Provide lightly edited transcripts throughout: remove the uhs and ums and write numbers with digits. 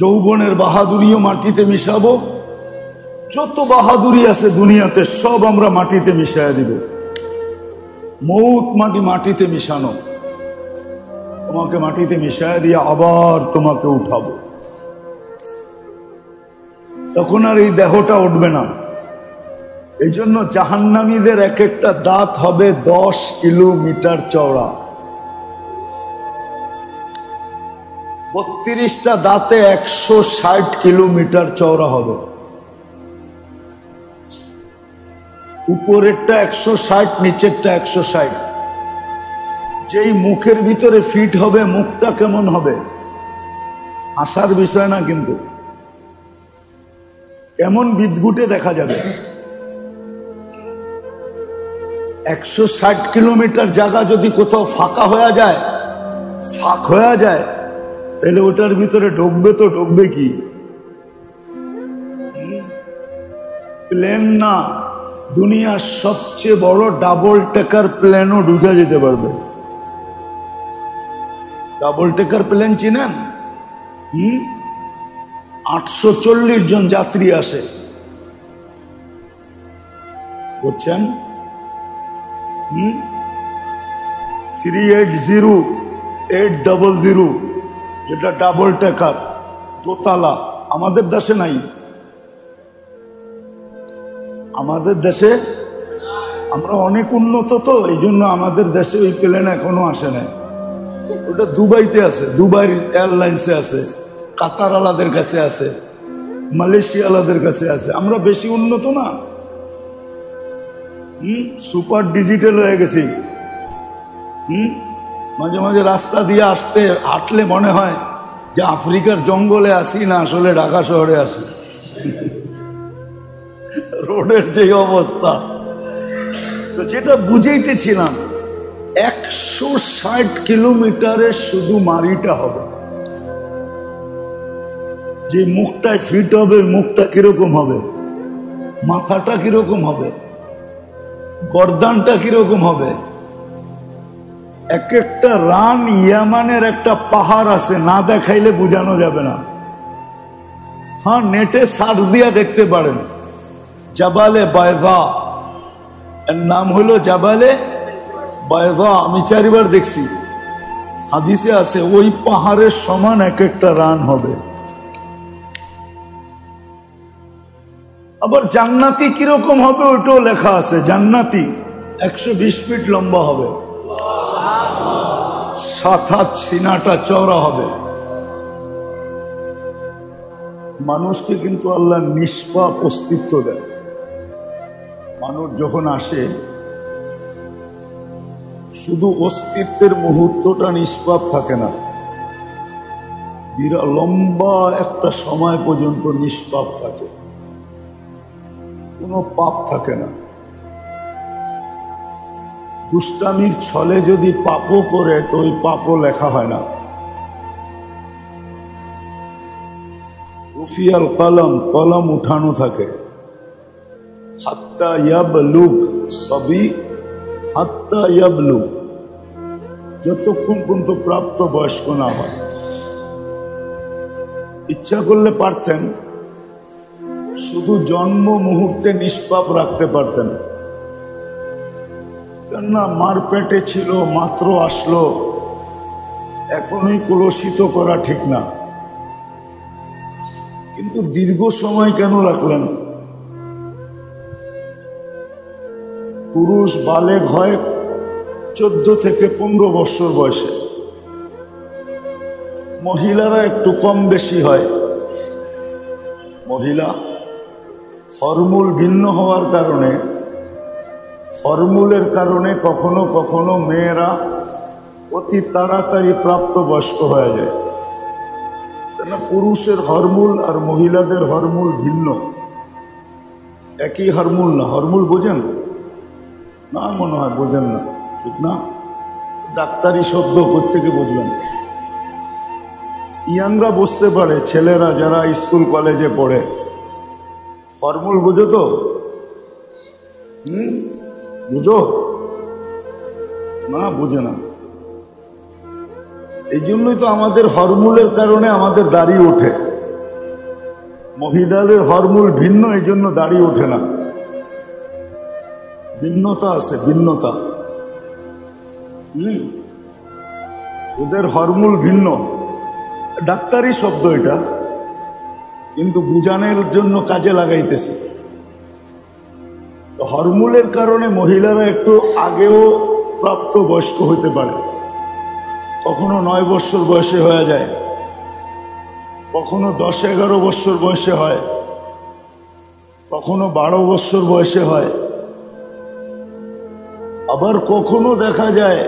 যৌবনের বাহাদুরিও মাটিতে মিশাবো, যত বাহাদুরি আছে দুনিয়াতে সব আমরা মাটিতে মিশাইয়া দিব। মৌত মাটিতে মিশানো, তোমাকে মাটিতে মিশাইয়া দিয়ে আবার তোমাকে উঠাবো, তখন আর এই দেহটা উঠবে না। এই জন্য জাহান্নামীদের এক একটা দাঁত হবে 10 কিলোমিটার চওড়া, 32টা দাঁতে 160 কিলোমিটার চওড়া হবে। উপরেরটা 160, নিচেরটা 160। যেই মুখের ভিতরে ফিট হবে, মুখটা কেমন হবে আসার বিষয় না, কিন্তু কেমন বিদঘুটে দেখা যাবে। 160 কিলোমিটার জায়গা যদি কোথাও ফাঁকা হয়ে যায়, ফাঁক হয়ে যায়, তাহলে ওটার ভিতরে ঢুকবে তো ঢুকবে কি? প্লেন না, দুনিয়ার সবচেয়ে বড় ডাবল টেকার প্লেনও ঢুকে যেতে পারবে। ডাবল টেকার প্লেন চিনেন? 840 জন যাত্রী আসে, বুঝছেন? 380-800 যেটা ডাবল টেকার দোতলা, আমাদের দেশে নাই। আমাদের দেশে আমরা অনেক উন্নত, তো এই জন্য আমাদের দেশে ওই প্লেন এখনো আসে না। ওটা দুবাইতে আছে, দুবাই এয়ারলাইন্সে আছে, কাতার আলাদের কাছে আছে, মালয়েশিয়া আলাদের কাছে আছে। আমরা বেশি উন্নত না, সুপার ডিজিটাল হয়ে গেছি। মাঝে মাঝে রাস্তা দিয়ে হাঁটলে মনে হয় যে আফ্রিকার জঙ্গলে আসি না, আসলে ঢাকা শহরে আসি। রোডের যে অবস্থা, তো যেটা বুঝাইতেছিলাম, 160 কিলোমিটারের শুধু মারিটা হবে। যে মুখটায় ফিট হবে, মুখটা কিরকম হবে, মাথাটা কিরকম হবে, গর্দানটা কিরকম হবে। এক একটা রান ইয়ামানের একটা পাহাড় আছে, না দেখাইলে বোঝানো যাবে না। হ্যাঁ, নেটে সার্চ দিয়া দেখতে পারেন, জাবালে বায়দা, এর নাম হলো জাবালে বায়দা। আমি 4 বার দেখছি, হাদিসে আছে ওই পাহাড়ের সমান এক একটা রান হবে। আবার জান্নাতি কিরকম হবে ওটাও লেখা আছে। জান্নাতি 120 ফিট লম্বা হবে, 7 হাত সিনাটা চওড়া হবে। মানুষকে কিন্তু আল্লাহ নিষ্পাপ অস্তিত্ব দেয়। মানুষ যখন আসে, শুধু অস্তিত্বের মুহূর্তটা নিষ্পাপ থাকে না, বিরাট লম্বা একটা সময় পর্যন্ত নিষ্পাপ থাকে, কোনো পাপ থাকে না। দুষ্টামির ছলে যদি পাপও করে, তো ওই পাপও লেখা হয় না। রুফিয়াল কলম, কলম উঠানো থাকে। হাত্তা ইয়াবলুগ সবই, হাত্তা ইয়াবলুগ, যতক্ষণ পর্যন্ত প্রাপ্ত বয়স্ক না হয়। ইচ্ছা করলে পারতেন শুধু জন্ম মুহূর্তে নিষ্পাপ রাখতে পারতেন, কেননা মার পেটে ছিল, মাত্র আসলো, এখনই কলুষিত করা ঠিক না। কিন্তু দীর্ঘ সময় কেন রাখলেন? পুরুষ বালেগ হয় 14 থেকে 15 বছর বয়সে, মহিলারা একটু কম বেশি হয়। মহিলা হরমোন ভিন্ন হওয়ার কারণে, হরমোনের কারণে কখনো কখনো মেয়েরা অতি তাড়াতাড়ি প্রাপ্তবয়স্ক হয়ে যায়। কেন? পুরুষের হরমোন আর মহিলাদের হরমোন ভিন্ন, একই হরমোন না। হরমোন বোঝেন না? মনে হয় বোঝেন না, ঠিক না? ডাক্তারি শব্দ কোত্থেকে বুঝবেন? ইয়াংরা বুঝতে পারে, ছেলেরা যারা স্কুল কলেজে পড়ে হরমোন বুঝো তো? বুঝো না? বুঝে না। এই জন্যই তো আমাদের হরমোনের কারণে আমাদের দাড়ি ওঠে। মহিলাদের হরমোন ভিন্ন, এই জন্য দাঁড়িয়ে ওঠে না। ভিন্নতা আছে, ভিন্নতা। ওদের হরমোন ভিন্ন। ডাক্তারি শব্দ এটা, কিন্তু বুঝানোর জন্য কাজে লাগাইতেছে। হরমোনের কারণে মহিলারা একটু আগেও প্রাপ্ত বয়স্ক হইতে পারে। কখনো 9 বছর বয়সে হয়ে যায়, কখনো 10-11 বছর বয়সে হয়, কখনো 12 বছর বয়সে হয়। আবার কখনো দেখা যায়,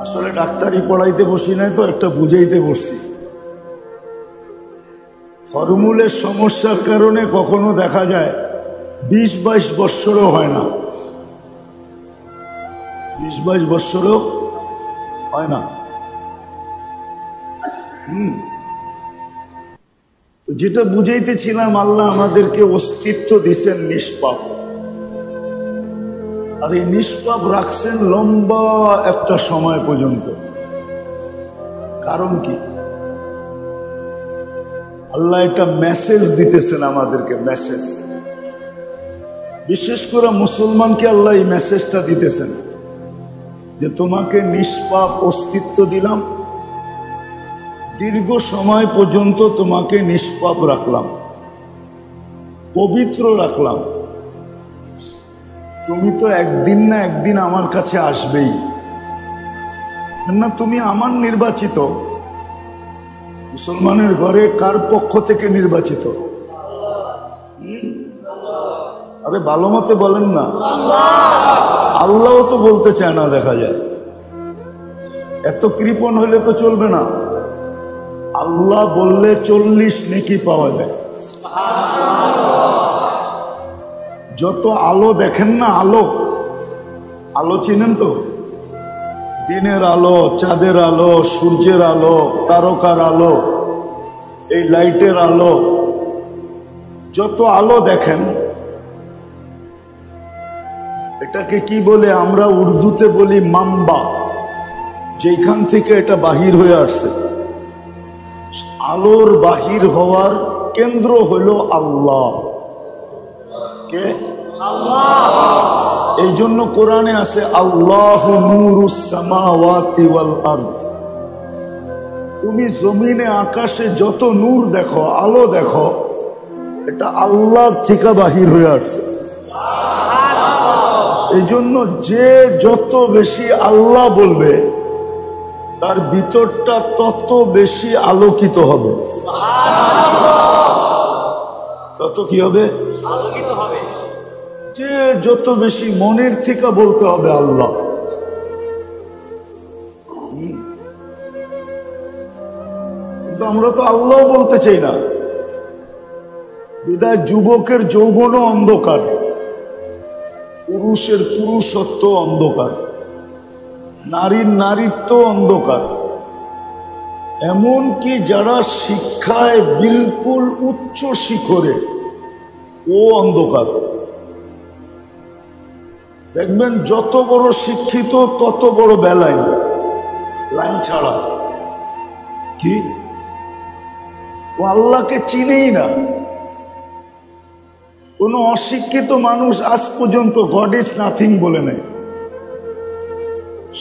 আসলে ডাক্তারি পড়াইতে বসি নাই তো, একটা বুঝাইতে বসছি। হরমোনের সমস্যার কারণে কখনো দেখা যায় 20-22 বৎসরও হয় না, 20-22 বৎসরও হয় না। তো যেটা বুঝাইতেছিলাম, আল্লাহ আমাদেরকে অস্তিত্ব দিচ্ছেন নিষ্পাপ, আর এই নিষ্পাপ রাখছেন লম্বা একটা সময় পর্যন্ত। কারণ কি? আল্লাহ একটা মেসেজ দিতেছেন আমাদেরকে, মেসেজ। বিশেষ করে মুসলমানকে আল্লাহ এই মেসেজটা দিতেছেন যে তোমাকে নিষ্পাপ অস্তিত্ব দিলাম, দীর্ঘ সময় পর্যন্ত তোমাকে নিষ্পাপ রাখলাম, পবিত্র রাখলাম। তুমি তো একদিন না একদিন আমার কাছে আসবেই, না? তুমি আমার নির্বাচিত। মুসলমানের ঘরে কার পক্ষ থেকে নির্বাচিত? আরে ভালো মতে বলেন না। আল্লাহও তো বলতে চায় না, দেখা যায়। এত কৃপণ হইলে তো চলবে না। আল্লাহ বললে 40 নেকি পাওয়া যায়। যত আলো দেখেন না, আলো, আলো চিনেন তো? দিনের আলো, চাঁদের আলো, সূর্যের আলো, তারকার আলো, এই লাইটের আলো, যত আলো দেখেন, এটাকে কি বলে? আমরা উর্দুতে বলি মাম্বা। যেখান থেকে এটা বাহির হয়ে আসছে, আলোর বাহির হওয়ার কেন্দ্র হইল আল্লাহ। কে? আল্লাহ। এই জন্য কোরআনে আছে আল্লাহু নূরুস সামাওয়াতি ওয়াল আরদ। তুমি জমিনে আকাশে যত নূর দেখো, আলো দেখো, এটা আল্লাহর থেকে বাহির হয়ে আসছে। এই জন্য যে যত বেশি আল্লাহ বলবে, তার ভিতরটা তত বেশি আলোকিত হবে। তত কি হবে? আলোকিত হবে। যে যত বেশি মনের থেকে বলতে হবে আল্লাহ। কিন্তু আমরা তো আল্লাহ বলতে চাই না। বিদায় যুবকের যৌবনও অন্ধকার, পুরুষের পুরুষত্ব অন্ধকার, নারীর নারীত্ব অন্ধকার। এমনকি যারা শিক্ষায় বিলকুল উচ্চ শিখরে, ও অন্ধকার। দেখবেন যত বড় শিক্ষিত তত বড় বেলাইন, লাইন ছাড়া। কি? ও আল্লাহকে চিনেই না। কোন অশিক্ষিত মানুষ আজ পর্যন্ত গড ইজ নাথিং বলে নাই।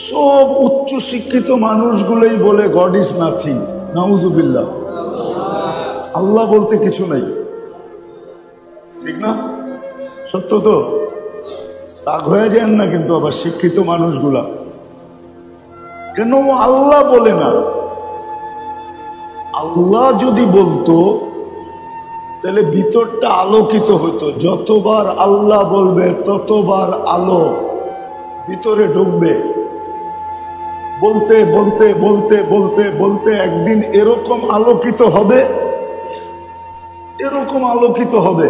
সব উচ্চ শিক্ষিত মানুষগুলোই বলে গড ইজ নাথিং। নাউজুবিল্লাহ। আল্লাহ বলতে কিছু নাই, ঠিক না? সত্য তো? রাগ হয়ে যান না কিন্তু আবার শিক্ষিত মানুষগুলা। কেন আল্লাহ বলে না? আল্লাহ যদি বলতো তাহলে ভিতরটা আলোকিত হইতো। যতবার আল্লাহ বলবে ততবার আলো ভিতরে ঢুকবে। বলতে বলতে বলতে বলতে বলতে একদিন এরকম আলোকিত হবে, এরকম আলোকিত হবে,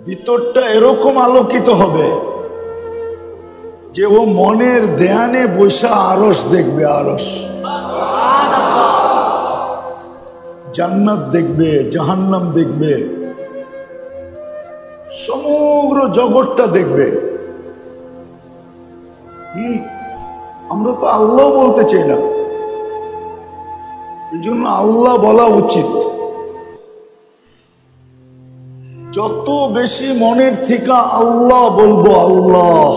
ভিতরটা এরকম আলোকিত হবে যে ও মনের ধ্যানে বৈশা আরশ দেখবে। আরশ, জান্নাত দেখবে, জাহান্নাম দেখবে, সমগ্র জগৎটা দেখবে। আমরা তো আল্লাহ বলতে চাই না। এই জন্য আল্লাহ বলা উচিত। যত বেশি মনের থেকে আল্লাহ বলবো আল্লাহ,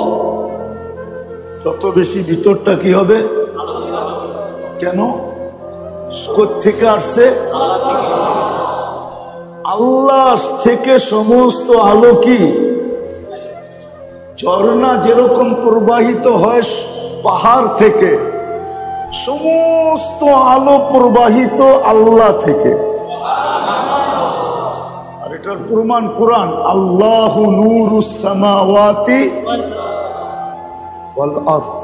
তত বেশি ভিতরটা কি হবে? কেন? কোত্থেকে আসছে? আল্লাহ থেকে সমস্ত আলো কি ঝর্ণা যেরকম প্রবাহিত হয় পাহাড় থেকে, সমস্ত আলো প্রবাহিত আল্লাহ থেকে। আর এটার প্রমাণ কোরআন, আল্লাহু নূরুস সামাওয়াতি ওয়াল আরদ।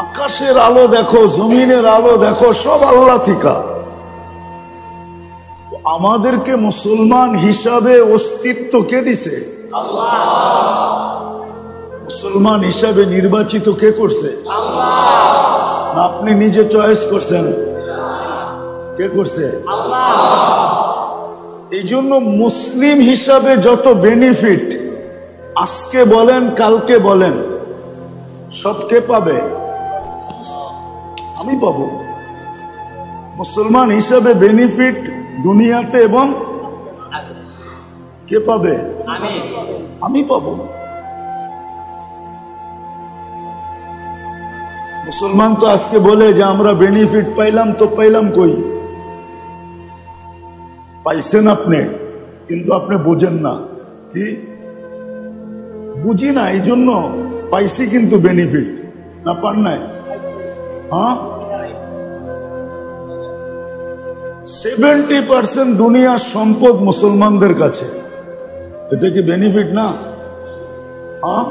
আকাশের আলো দেখো, জমিনের আলো দেখো, সব আল্লাহ থেকে। আমাদেরকে মুসলমান হিসাবে অস্তিত্ব কে দিছে? আল্লাহ। মুসলমান হিসাবে নির্বাচিত কে করছে? আল্লাহ। না আপনি নিজে চয়েস করছেন? কে করছে? আল্লাহ। এই জন্য মুসলিম হিসাবে যত বেনিফিট আজকে বলেন কালকে বলেন, সব কে পাবে? আমি পাবো। মুসলমান হিসাবে বেনিফিট দুনিয়াতে এবং কে পাবে? আমি পাবো। মুসলমান তো আজকে বলে যে আমরা বেনিফিট পাইলাম, তো পাইলাম কই? পাইছেন আপনি, কিন্তু আপনি বুঝেন না। কি বুঝি না, এই জন্য পাইছি কিন্তু বেনিফিট না পান নাই। হ্যাঁ, 70% দুনিয়ার সম্পদ মুসলমানদের কাছে। এটা কি বেনিফিট না? হ্যাঁ,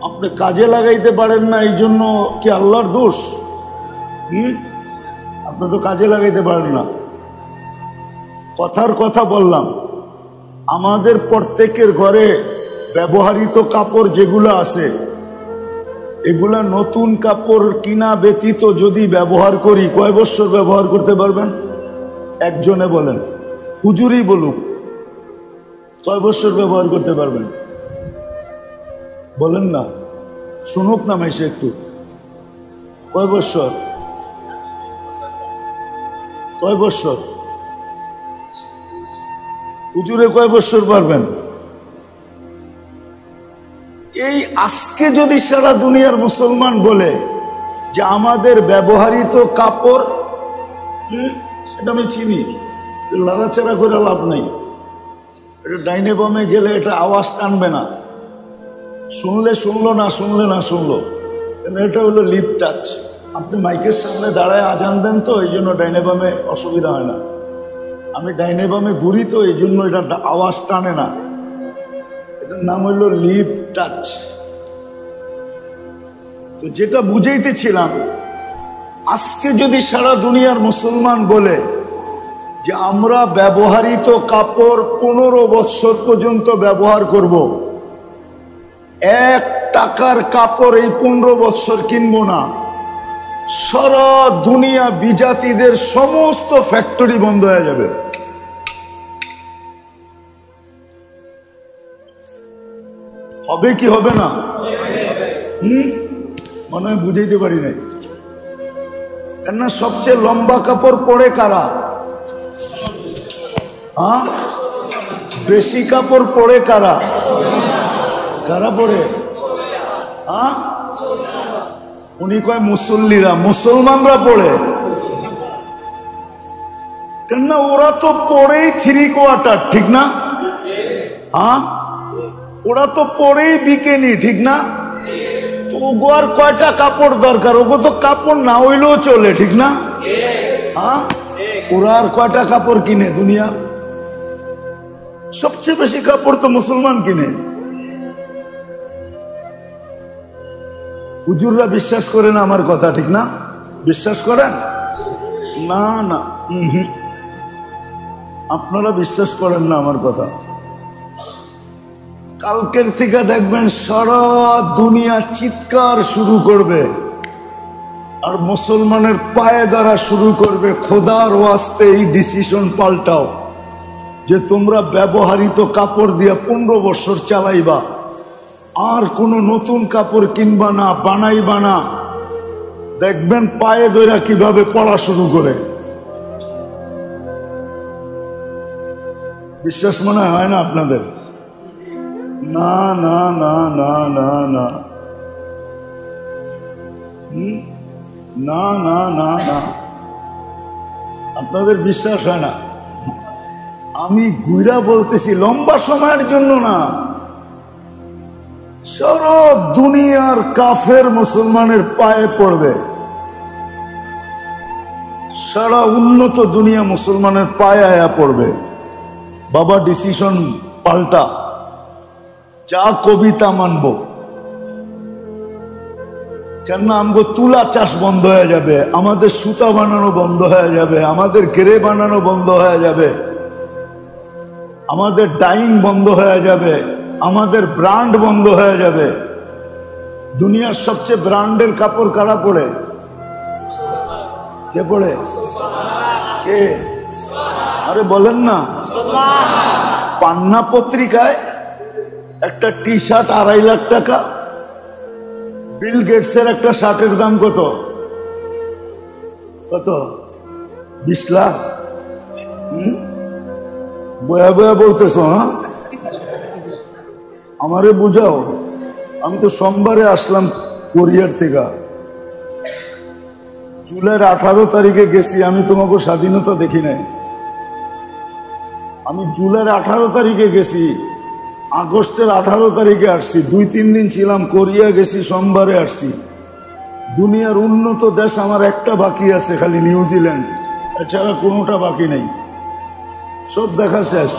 আপনি কাজে লাগাইতে পারেন না, এই জন্য কি আল্লাহর দোষ? আপনি তো কাজে লাগাইতে পারেন না। কথার কথা বললাম, আমাদের প্রত্যেকের ঘরে ব্যবহৃত কাপড় যেগুলো আছে, এগুলা নতুন কাপড় কিনা ব্যতীত যদি ব্যবহার করি, কয় বছর ব্যবহার করতে পারবেন? একজনে বলেন, হুজুরই বলুক, কয় বছর ব্যবহার করতে পারবেন? বলেন না, শুনুক না মেশে একটু। কয় বছর? কয় বছর? হুজুরে কয় বছর পারবেন? এই আজকে যদি সারা দুনিয়ার মুসলমান বলে যে আমাদের ব্যবহৃত কাপড়, সেটা আমি চিনি, লড়াচাড়া করে লাভ নাই। এটা ডাইনে বামে গেলে এটা আওয়াজ টানবে না, শুনলে শুনলো, না শুনলে না শুনলো। এটা হলো লিপ টাচ। আপনি মাইকের সামনে দাঁড়ায় আজান দেন তো, এই জন্য ডাইনে বামে অসুবিধা হয় না। আমি ডাইনে বামে ঘুরি তো, এই জন্য এটা আওয়াজ টানে না। এটার নাম হলো লিপ টাচ। তো যেটা বুঝাইতেছিলাম, আজকে যদি সারা দুনিয়ার মুসলমান বলে যে আমরা ব্যবহৃত কাপড় 15 বছর পর্যন্ত ব্যবহার করব, 1 টাকার কাপড় এই 15 বছর কিনবো না, সারা দুনিয়া বিজাতিদের সমস্ত ফ্যাক্টরি বন্ধ হয়ে যাবে। হবে কি হবে না? মনে হয় বুঝাইতে পারি নাই। কেননা সবচেয়ে লম্বা কাপড় পরে কারা? হ্যাঁ, বেশি কাপড় পরে কারা? কারা পরে? হ্যাঁ, উনি কয় মুসল্লিরা, মুসলমানরা পড়ে। কেননা ওরা তো পড়েই 3 কোয়ার্টার, ঠিক না? হ্যাঁ, ওরা তো পড়েই বিকেনি, ঠিক না? তো ওগো আর কয়টা কাপড় দরকার? ওগো তো কাপড় না হইলেও চলে, ঠিক না? হ্যাঁ, ওরা আর কয়টা কাপড় কিনে? দুনিয়া সবচেয়ে বেশি কাপড় তো মুসলমান কিনে। হুজুররা বিশ্বাস করে না আমার কথা, ঠিক না? বিশ্বাস করেন না? না, আপনারা বিশ্বাস করেন না আমার কথা। কালকের থেকে দেখবেন সারা দুনিয়া চিৎকার শুরু করবে, আর মুসলমানের পায়ে ধরা শুরু করবে, খোদার ওয়াস্তে এই ডিসিশন পাল্টাও যে তোমরা ব্যবহৃত কাপড় দিয়ে 15 বছর চালাইবা, আর কোনো নতুন কাপড় কিনবা না, বানাইবা না। দেখবেন পায়ে ধরে কিভাবে পড়া শুরু করে। বিশ্বাস মনে হয় না আপনাদের? না না না না না না না না না না, আপনাদের বিশ্বাস হয় না? আমি গুইরা বলতেছি, লম্বা সময়ের জন্য না, সারা দুনিয়ার কাফের মুসলমানের পায়ে পড়বে, সারা উন্নত দুনিয়া মুসলমানের পায়ে আয়া পড়বে। বাবা ডিসিশন পাল্টা, যা কবিতা মানবো, কেন আমগো তুলা চাষ বন্ধ হয়ে যাবে, আমাদের সুতা বানানো বন্ধ হয়ে যাবে, আমাদের গেরে বানানো বন্ধ হয়ে যাবে, আমাদের ডাইং বন্ধ হয়ে যাবে, আমাদের ব্র্যান্ড বন্ধ হয়ে যাবে। দুনিয়ার সবচেয়ে ব্র্যান্ডের কাপড় কারা পড়ে? কে পড়ে? কে? আরে বলেন না। পান্না পত্রিকায় একটা টি শার্ট 2.5 লাখ টাকা। বিল গেটসের একটা শার্টের দাম কত? কত? 20 লাখ। বয়া বয়া বলতেছ? হ্যাঁ, আমারে বুঝাও। আমি তো সোমবারে আসলাম কোরিয়ার থেকে, জুলাইয়ের 18 তারিখে গেছি। আমি তোমাকে স্বাধীনতা দেখি নাই। আমি জুলাইয়ের 18 তারিখে গেছি, আগস্টের 18 তারিখে আসছি, 2-3 দিন ছিলাম। কোরিয়া গেছি, সোমবারে আসছি। দুনিয়ার উন্নত দেশ আমার একটা বাকি আছে, খালি নিউজিল্যান্ড, এছাড়া কোনোটা বাকি নেই, সব দেখা শেষ।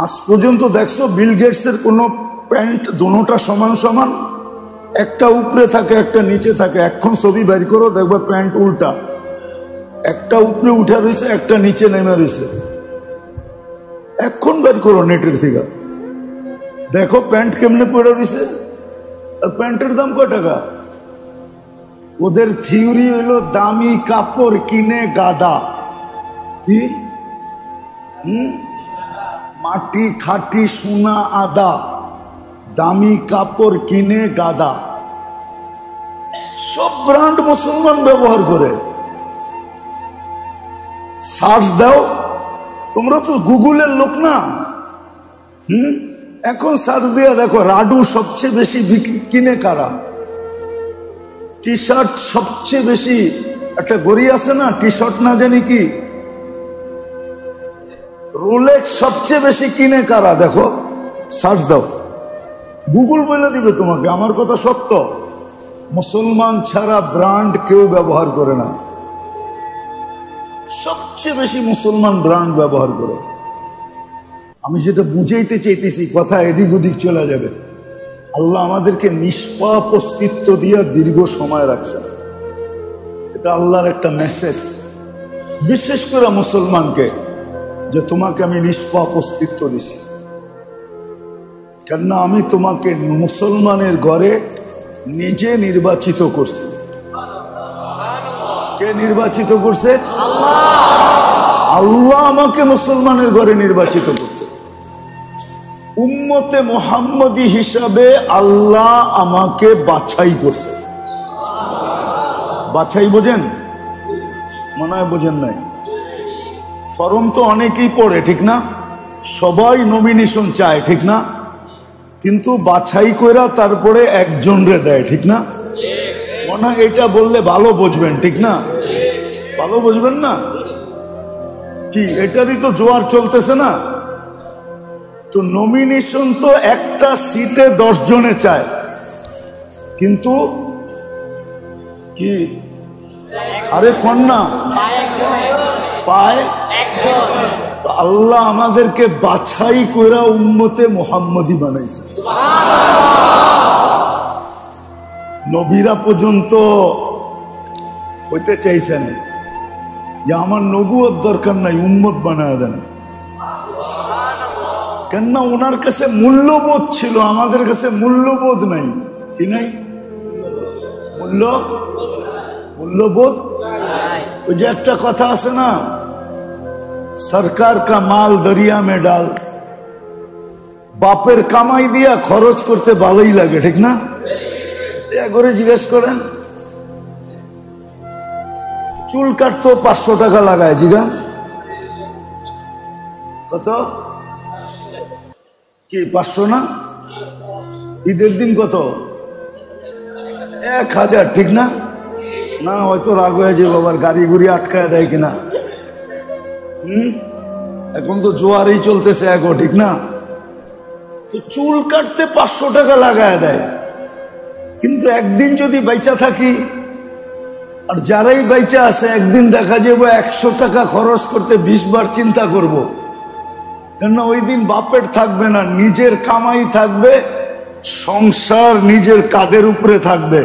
আজ পর্যন্ত দেখছো বিল গেটসের কোনো প্যান্ট দুটোটা সমান সমান? একটা উপরে থাকে, একটা নিচে থাকে। এখন ছবি বের করো, দেখবে প্যান্ট উল্টা, একটা উপরে উঠে রয়েছে, একটা নিচে নেমে রয়েছে। এখন বের করো নেটের থেকে, দেখো প্যান্ট কেমনে পড়ে রয়েছে, আর প্যান্টের দাম কয় টাকা। ওদের থিওরি হইল দামি কাপড় কিনে গাদা। কি? মাটি খাটি সোনা আদা, দামি কাপড় কিনে গাদা। সব ব্র্যান্ড মুসলমান ব্যবহার করে। সার্চ দাও, তোমরা তো গুগলের লোক না। এখন সার্চ দিয়ে দেখো, রাডু সবচেয়ে বেশি কিনে কারা? টি শার্ট সবচেয়ে বেশি, একটা গড়ি আছে না টি শার্ট না জানি কি, রোলেক্স সবচেয়ে বেশি কিনে কারা? দেখো, সার্চ দাও, গুগল বলে দিবে তোমাকে। আমার কথা সত্য। মুসলমান ছাড়া ব্র্যান্ড কেউ ব্যবহার করে না। সবচেয়ে বেশি মুসলমান ব্র্যান্ড ব্যবহার করে। আমি যেটা বুঝাইতে চাইতেছি, কথা এদিক ওদিক চলে যাবে। আল্লাহ আমাদেরকে নিষ্পাপ অস্তিত্ব দিয়ে দীর্ঘ সময় রাখছে। এটা আল্লাহর একটা মেসেজ, বিশেষ করে মুসলমানকে, যে তোমাকে আমি নিষ্পাপ অস্তিত্ব দিছি। কেননা আমি তোমাকে মুসলমানের ঘরে নিজে নির্বাচিত করছি। কে নির্বাচিত করছে? আল্লাহ আমাকে মুসলমানের ঘরে নির্বাচিত করছে। উম্মতে মুহাম্মদী হিসাবে আল্লাহ আমাকে বাছাই করছে। বাছাই বোঝেন? মনে হয় বোঝেন নাই। ফরম তো অনেকেই পড়ে, ঠিক না? সবাই নমিনেশন চায়, ঠিক না? কিন্তু বাছাই কইরা তারপরে একজনরে দেয়, ঠিক না? মনে হয় এটা বললে ভালো বুঝবেন, ঠিক না? ভালো বুঝবেন না কি? এটারই তো জোয়ার চলতেছে না। তো নমিনেশন তো একটা সিটে 10 জনে চায়, কিন্তু কি আরে কন্যা পায় আল্লাহ আমাদেরকে বাছাই কইরা উম্মতে মুহাম্মদী বানাইছে। নবীরা পর্যন্ত হইতে চাইছেন যে আমার নবুয়ত দরকার নাই, উম্মত বানায় দেন। কেননা ওনার কাছে মূল্যবোধ ছিল, আমাদের কাছে মূল্যবোধ নাই। কি নাই? মূল্যবোধ। ওই যে একটা কথা আছে না, সরকার কা মাল দরিয়া মে ডাল। বাপের কামাই দিয়া খরচ করতে ভালোই লাগে, ঠিক না? করে জিজ্ঞেস করেন, চুল কাটতো 500 টাকা লাগায়, জিগা কত কি 500 না? ঈদের দিন কত? 1000, ঠিক না? না হয়তো রাগ হয়ে যে বাবার গাড়ি গুড়ি আটকায় দেয় কিনা। এখন তো জোয়ারই চলতেছে এখন, ঠিক না? তো চুল কাটতে 500 টাকা লাগায় দেয়, কিন্তু একদিন যদি বাইচা থাকি, আর যারাই বাইচা আছে একদিন দেখা যাবো 100 টাকা খরচ করতে 20 বার চিন্তা করব। কেননা ওই দিন বাপের থাকবে না, নিজের কামাই থাকবে, সংসার নিজের কাঁধের উপরে থাকবে,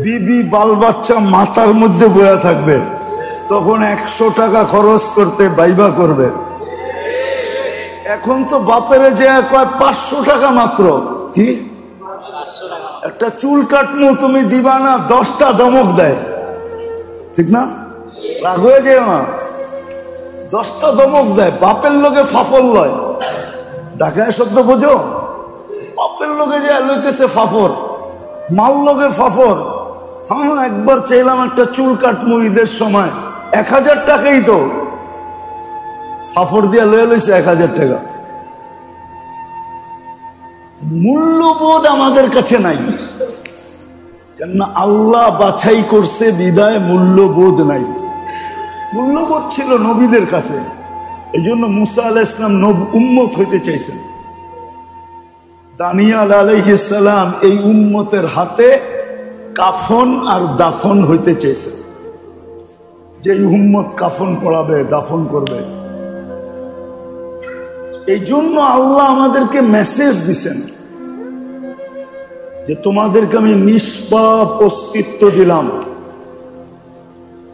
বিবি বাল বাচ্চা মাথার মধ্যে বয়া থাকবে। তখন 100 টাকা খরচ করতে বাইবা করবে। এখন তো বাপেরে যে কয় 500 টাকা মাত্র। কি একটা চুল কাটমু তুমি দিবা না, 10টা ধমক দেয়, ঠিক না? রাগ হয়ে যায় না, 10টা ধমক দেয়। বাপের লোকে ফাফল লয়, ঢাকায় শব্দ বোঝো? বাপের লোকে যে লইতেছে ফাফর, মাল লোকে ফাফর। হ্যাঁ, একবার চাইলাম একটা চুল কাটমু ঈদের সময়, 1000 টাকাই তো ফাফর দিয়া লয়ে লইছে 1000 টাকা। মূল্যবোধ আমাদের কাছে নাই, কেননা আল্লাহ বাছাই করছে বিদায় মূল্যবোধ নাই। মূল্যবোধ ছিল নবীদের কাছে, এই জন্য মুসা আলাইহিস সালাম উম্মত হইতে চাইছেন। দানিয়াল আলাইহিস সালাম এই উম্মতের হাতে কাফন আর দাফন হইতে চাইছেন, যে উম্মত কাফন পড়াবে, দাফন করবে। এই জন্য আল্লাহ আমাদেরকে মেসেজ দিছেন যে তোমাদেরকে আমি নিষ্পাপ অস্তিত্ব দিলাম,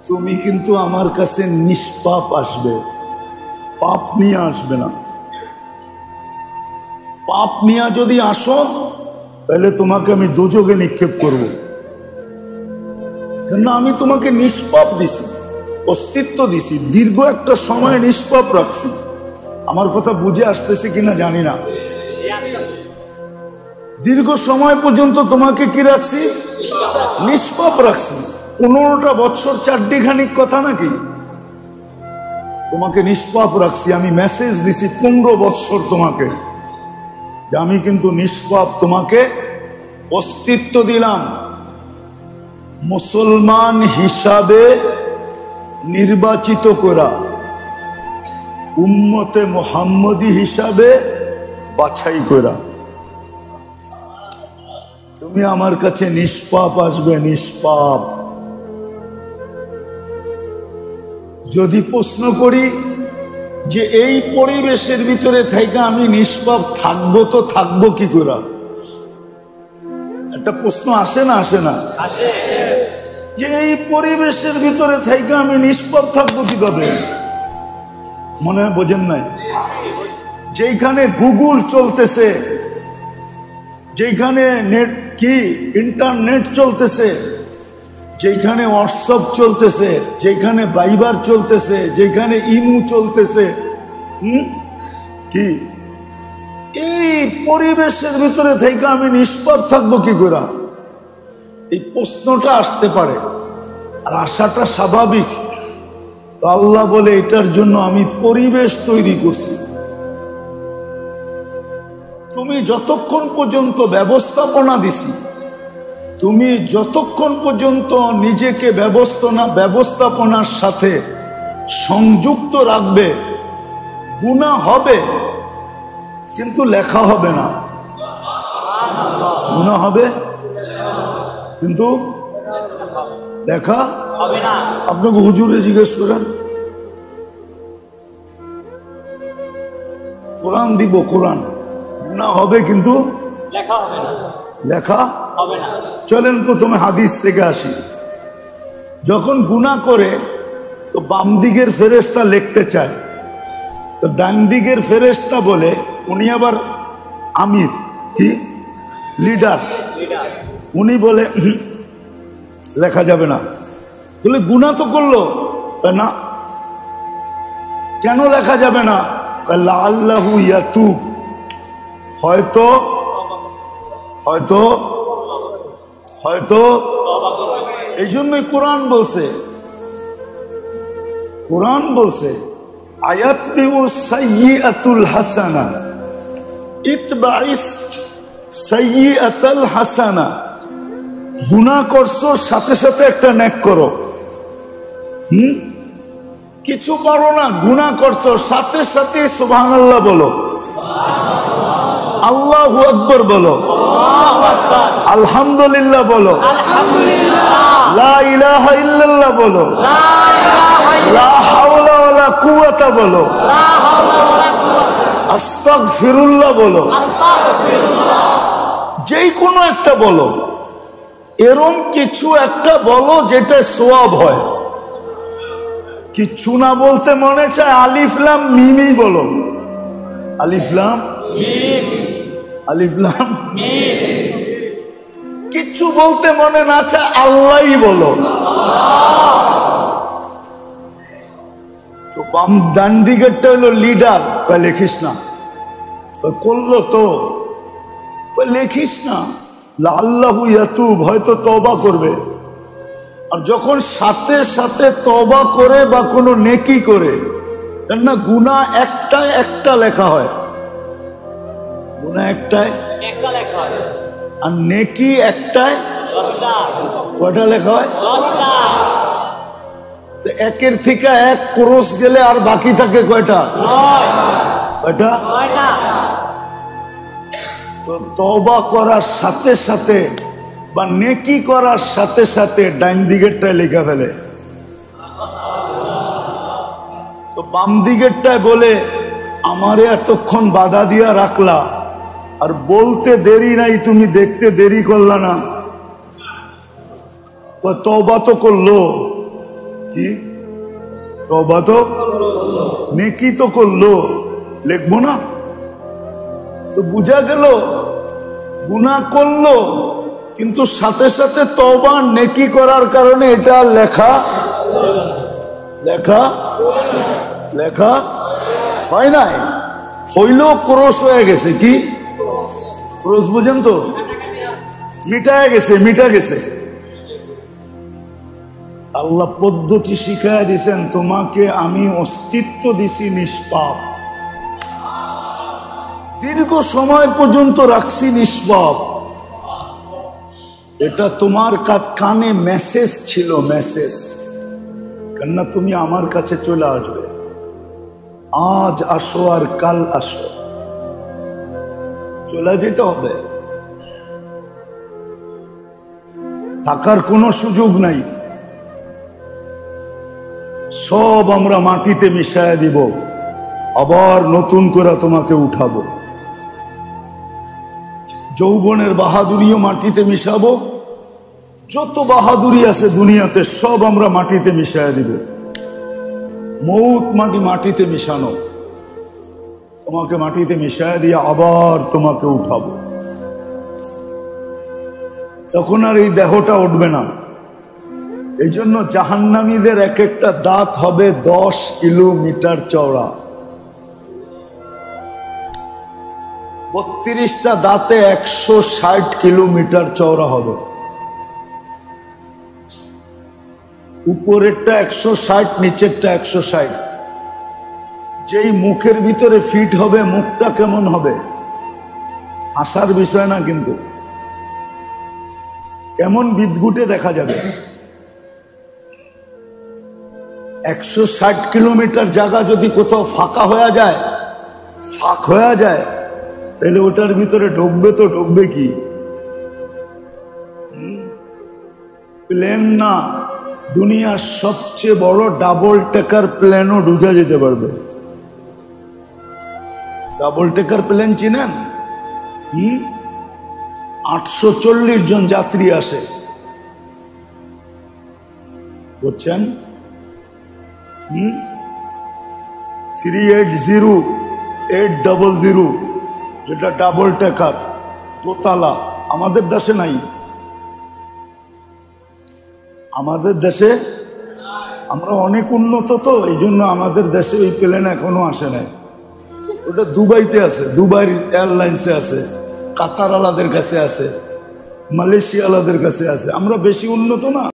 তুমি কিন্তু আমার কাছে নিষ্পাপ আসবে, পাপ নিয়ে আসবে না। পাপ নিয়ে যদি আসো তাহলে তোমাকে আমি দোজখে নিক্ষেপ করব। কেননা আমি তোমাকে নিষ্পাপ দিছি, অস্তিত্ব দিছি, দীর্ঘ একটা সময় নিষ্পাপ রাখছি। আমার কথা বুঝে আসতেছে কিনা জানি না। দীর্ঘ সময় পর্যন্ত তোমাকে কি রাখছি? নিষ্পাপ রাখছি। 15টা বছর চারটিখানিক কথা নাকি? তোমাকে নিষ্পাপ রাখছি। আমি মেসেজ দিছি 15 বছর তোমাকে, যে আমি কিন্তু নিষ্পাপ, তোমাকে অস্তিত্ব দিলাম, মুসলমান হিসাবে নির্বাচিত করা, উম্মতে মুহাম্মদী হিসাবে বাছাই করা। তুমি আমার কাছে নিষ্পাপ আসবে, নিষ্পাপ। যদি প্রশ্ন করি যে এই পরিবেশের ভিতরে থেকে আমি নিষ্পাপ থাকবো, তো থাকবো কি করে? একটা প্রশ্ন আসে না? আসে না? যে এই পরিবেশের ভিতরে থেকে আমি নিষ্পাপ থাকবো কিভাবে? মনে হয় বোঝেন নাই? যেখানে গুগল চলতেছে, যেখানে নেট কি ইন্টারনেট চলতেছে, যেখানে হোয়াটসঅ্যাপ চলতেছে, যেখানে ভাইবার চলতেছে, যেখানে ইমু চলতেছে, কি এই পরিবেশের ভিতরে থেকে আমি নিষ্পাপ থাকবো কি করে? এই প্রশ্নটা আসতে পারে, আর আসাটা স্বাভাবিক। তো আল্লাহ বলে এটার জন্য আমি পরিবেশ তৈরি করছি। তুমি যতক্ষণ পর্যন্ত ব্যবস্থাপনা দিছি, তুমি যতক্ষণ পর্যন্ত নিজেকে ব্যবস্থাপনার সাথে সংযুক্ত রাখবে, গুনাহ হবে কিন্তু লেখা হবে না। গুনাহ হবে কিন্তু লেখা হবে না। আপনাকে হুজুরে জিজ্ঞেস করেন, কোরআন দিব, কোরআন গুনাহ হবে কিন্তু লেখা হবে না, লেখা হবে না। চলেন প্রথমে হাদিস থেকে আসি। যখন গুনাহ করে তো বাম দিকের ফেরেশতা লিখতে চায়, তো ডান দিকের ফেরেশতা বলে, উনি আবার আমির, কি লিডার, উনি বলে লেখা যাবে না। বলে গুনাহ তো করলো না, কেন লেখা যাবে না? লাআল্লাহু ইয়াতুব, হয়তো হয়তো এই জন্যই কোরআন বলছে আয়াতবিউ সাইয়্যাতুল হাসানা ইতবাইস সাইয়্যাতাল হাসানা। গুনাহ করছো, সাথে সাথে একটা নেক করো। কিছু পারো না, গুনাহ করছো, সাথে সাথে সুবহানাল্লাহ বলো, আল্লাহু আকবার বলো, আলহামদুলিল্লাহ বলো, লা ইলাহা ইল্লাল্লাহ বলো, লা হাওলা ওয়ালা কুওয়াতা বলো, আস্তাগফিরুল্লাহ বলো, যেই কোনো একটা বলো। এরম কিছু একটা বলো যেটা সওয়াব হয়। কিচ্ছু না বলতে মনে চায় আলিফ লাম মিমি বলো, আলিফ লাম মিম। কিচ্ছু বলতে মনে না চায় আল্লাহই বলো। তো বাম ডান দিকেরটা হলো লিডার, লেখিস না। করলো তো লেখিস না, লাল্লাহু ইয়াতুব, হয়তো তওবা করবে। আর যখন সাথে সাথে তওবা করে বা কোনো নেকি করে, না গুনাহ একটা লেখা হয়, গুনাহ একটাই লেখা হয়, আর নেকি একটাই 10টা। কয়টা লেখা হয়? 10টা। তো একের থেকে এক ক্রস গেলে আর বাকি থাকে কয়টা? 9। কয়টা? 9টা। তো তওবা করার সাথে সাথে বা নেকি করার সাথে সাথে ডাইন দিকেরটায় লেখা ফেলে। তো বাম দিকেরটায় বলে আমারে এতক্ষণ বাধা দিয়া রাখলা, আর বলতে দেরি নাই, তুমি দেখতে দেরি করলা না। তওবা তো করলো, কি তওবা তো নেকি তো করলো, লিখবো না? তো বুঝা গেল গুনাহ করলো, কিন্তু সাথে সাথে তওবা নেকি করার কারণে এটা লেখা হয় নাই, হইলেও ক্রস হয়ে গেছে। কি ক্রস বুঝেন তো? মিটা গেছে। আল্লাহ পদ্ধতি শিখায় দিছেন, তোমাকে আমি অস্তিত্ব দিছি নিষ্পাপ, দীর্ঘ সময় পর্যন্ত রাখছি নিষ্পাপ। এটা তোমার কানে মেসেজ ছিল, মেসেজ, কেননা তুমি আমার কাছে চলে আসবে। আজ আসো আর কাল আসো, চলে যেতে হবে, থাকার কোনো সুযোগ নাই। সব আমরা মাটিতে মিশায় দিব, আবার নতুন করে তোমাকে উঠাবো। যৌবনের বাহাদুরিও মাটিতে মিশাবো, যত বাহাদুরি আছে দুনিয়াতে সব আমরা মাটিতে মিশায় দিব। মৌত মাটিতে মিশানো, তোমাকে মাটিতে মিশায় দিয়ে আবার তোমাকে উঠাবো। তখন আর এই দেহটা উঠবে না। এই জন্য জাহান্নামীদের এক একটা দাঁত হবে 10 কিলোমিটার চওড়া, 32টা দাঁতে 160 কিলোমিটার চওড়া হবে। উপরেরটা 160, নিচেরটা 160। যেই মুখের ভিতরে ফিট হবে, মুখটা কেমন হবে আসার বিষয় না, কিন্তু কেমন বিদঘুটে দেখা যাবে। 160 কিলোমিটার জায়গা যদি কোথাও ফাঁকা হয়ে যায়, তাহলে ওটার ভিতরে ঢুকবে তো ঢুকবে কি? প্লেন না, দুনিয়ার সবচেয়ে বড় ডাবল টেকার প্লেনও ঢুকে যেতে পারবে। ডাবল টেকার প্লেন চিনেন? 840 জন যাত্রী আসে, বুঝছেন? 380-800, যেটা ডাবল টেকার, দোতলা। আমাদের দেশে নাই, আমাদের দেশে আমরা অনেক উন্নত, তো এই জন্য আমাদের দেশে ওই প্লেন এখনো আসে নাই। ওটা দুবাইতে আছে, দুবাই এয়ারলাইন্সে আছে, কাতার আলাদের কাছে আছে, মালয়েশিয়ালাদের কাছে আছে। আমরা বেশি উন্নত না।